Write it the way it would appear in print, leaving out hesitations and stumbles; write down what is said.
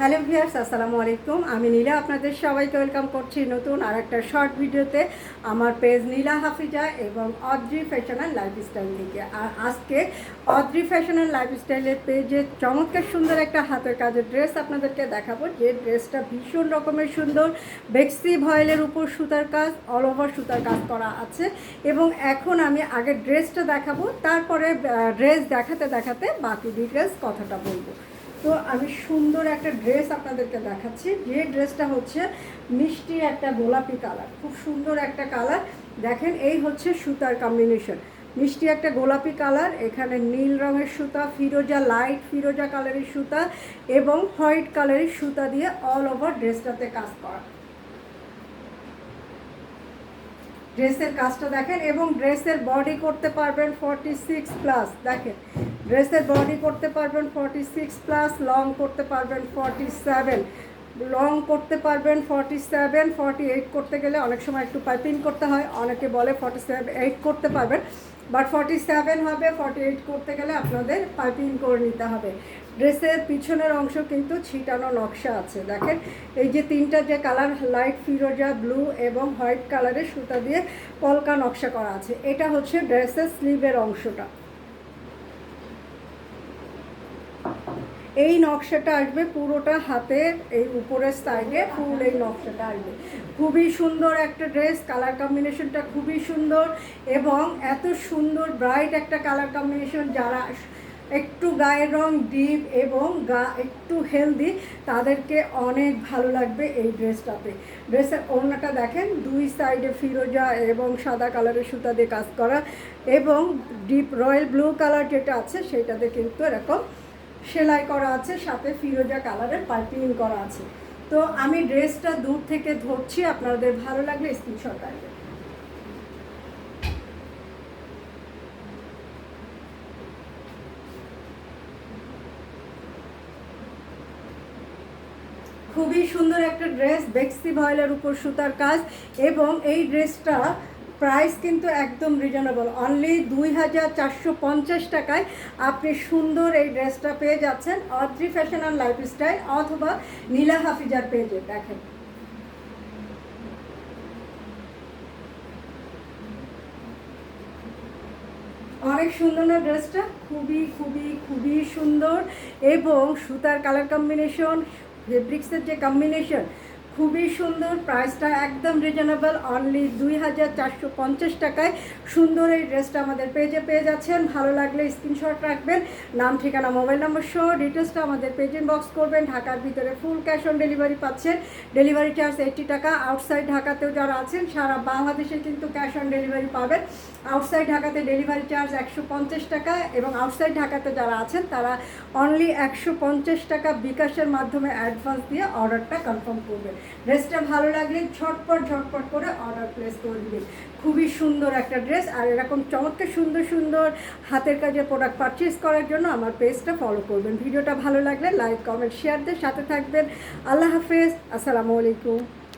Hello viewers, আসসালামু আলাইকুম। আমি নীলা, আপনাদের সবাইকে ওয়েলকাম করছি নতুন আর একটা শর্ট ভিডিওতে আমার পেজ নীলা হাফিজা এবং অদ্রি ফ্যাশন অ্যান্ড লাইফস্টাইল থেকে। আর আজকে অদ্রি ফ্যাশন অ্যান্ড লাইফস্টাইলের পেজে চমৎকার সুন্দর একটা হাতের কাজের ড্রেস আপনাদেরকে দেখাবো, যে ড্রেসটা ভীষণ রকমের সুন্দর। বেক্সি ভয়েলের উপর সুতার কাজ, অল ওভার সুতার কাজ করা আছে। এবং এখন আমি আগে ড্রেসটা দেখাবো, তারপরে ড্রেস দেখাতে দেখাতে বাকি ডিটেলস কথাটা বলবো। তো আমি সুন্দর একটা ড্রেস আপনাদেরকে দেখাচ্ছি, যে ড্রেসটা হচ্ছে মিষ্টি একটা গোলাপি কালার, খুব সুন্দর একটা কালার। দেখেন, এই হচ্ছে সুতার কম্বিনেশন, মিষ্টি একটা গোলাপি কালার, এখানে নীল রঙের সুতা, ফিরোজা, লাইট ফিরোজা কালারের সুতা এবং হোয়াইট কালারের সুতা দিয়ে অল ওভার ড্রেসটাতে কাজ করা। ড্রেসের কাজটা দেখেন, এবং ড্রেসের বডি করতে পারবেন 46+। দেখেন, ড্রেসের বডি করতে পারবেন 46+, লং করতে পারবেন 47, লং করতে পারবেন 47, 48 করতে গেলে অনেক সময় একটু পাইপিং করতে হয়, অনেকে বলে 47 করতে পারবেন, বাট 47 হবে। 48 করতে গেলে আপনাদের পাইপিং করে নিতে হবে। ড্রেসের পিছনের অংশ কিন্তু ছিটানো নকশা আছে। দেখেন, এই যে তিনটা যে কালার, লাইট ফিরোজা, ব্লু এবং হোয়াইট কালারের সুতা দিয়ে পলকা নকশা করা আছে। এটা হচ্ছে ড্রেসের স্লিভের অংশটা। এই নকশাটা আসবে পুরোটা হাতের এই উপরের সাইডে, ফুল এই নকশাটা আসবে। খুবই সুন্দর একটা ড্রেস, কালার কম্বিনেশনটা খুবই সুন্দর এবং এত সুন্দর ব্রাইট একটা কালার কম্বিনেশন। যারা একটু গায়ের রং ডিপ এবং গা একটু হেলদি, তাদেরকে অনেক ভালো লাগবে এই ড্রেসটাতে। ড্রেসের ওড়নাটা দেখেন, দুই সাইডে ফিরোজা এবং সাদা কালারের সুতা দিয়ে কাজ করা, এবং ডিপ রয়্যাল ব্লু কালার যেটা আছে সেটাতে কিন্তু এরকম সেলাই করা আছে, সাথে ফিরোজা কালারের পাইপিং করা আছে। তো আমি ড্রেসটা দূর থেকে ধরছি, আপনাদের ভালো লাগলে স্ক্রিনশট রাখবেন। খুবই সুন্দর একটা ড্রেস, বেক্সি ভয়েলের উপর সুতার কাজ, এবং এই ড্রেসটা প্রাইস কিন্তু একদম রিজনেবল, অনলি 2450 টাকায় আপনি সুন্দর এই ড্রেসটা পেয়ে যাচ্ছেন অদ্রি ফ্যাশন অ্যান্ড লাইফস্টাইল অথবা নীলা হাফিজার পেজে। দেখেন, অনেক সুন্দর না ড্রেসটা, খুবই খুবই খুবই সুন্দর। এবং সুতার কালার কম্বিনেশন, ফেব্রিক্সের যে কম্বিনেশন, খুবই সুন্দর। প্রাইসটা একদম রিজনেবল, অনলি 2450 টাকায় সুন্দর এই ড্রেসটা আমাদের পেজে পেয়ে যাচ্ছেন। ভালো লাগলে স্ক্রিনশট রাখবেন, নাম, ঠিকানা, মোবাইল নাম্বার সহ ডিটেলসটা আমাদের পেজ ইনবক্স করবেন। ঢাকার ভিতরে ফুল ক্যাশ অন ডেলিভারি পাচ্ছেন, ডেলিভারি চার্জ 80 টাকা। আউটসাইড ঢাকাতেও যারা আছেন, সারা বাংলাদেশে কিন্তু ক্যাশ অন ডেলিভারি পাবেন। আউটসাইড ঢাকাতে ডেলিভারি চার্জ 150 টাকা, এবং আউটসাইড ঢাকাতে যারা আছেন তারা অনলি 150 টাকা বিকাশের মাধ্যমে অ্যাডভান্স দিয়ে অর্ডারটা কনফার্ম করবেন। ড্রেসটা ভালো লাগলে ঝটপট ঝটপট করে অর্ডার প্লেস করে দিবেন। খুবই সুন্দর একটা ড্রেস, আর এরকম চমৎকার সুন্দর সুন্দর হাতের কাজের প্রোডাক্ট পারচেস করার জন্য আমার পেজটা ফলো করবেন। ভিডিওটা ভালো লাগলে লাইক, কমেন্ট, শেয়ার দিয়ে সাথে থাকবেন। আল্লাহ হাফেজ, আসসালামু আলাইকুম।